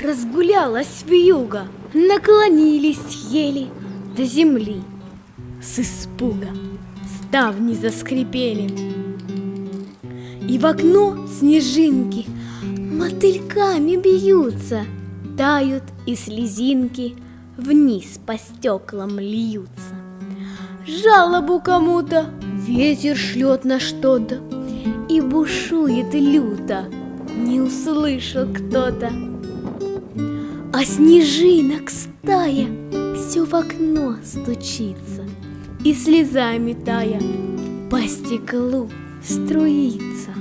Разгулялась вьюга, наклонились ели до земли. С испуга ставни заскрипели, и в окно снежинки мотыльками бьются, тают и слезинки вниз по стеклам льются. Жалобу кому-то ветер шлет на что-то, и бушует люто, не услышал кто-то. А снежинок стая все в окно стучится, и слезами тая по стеклу струится.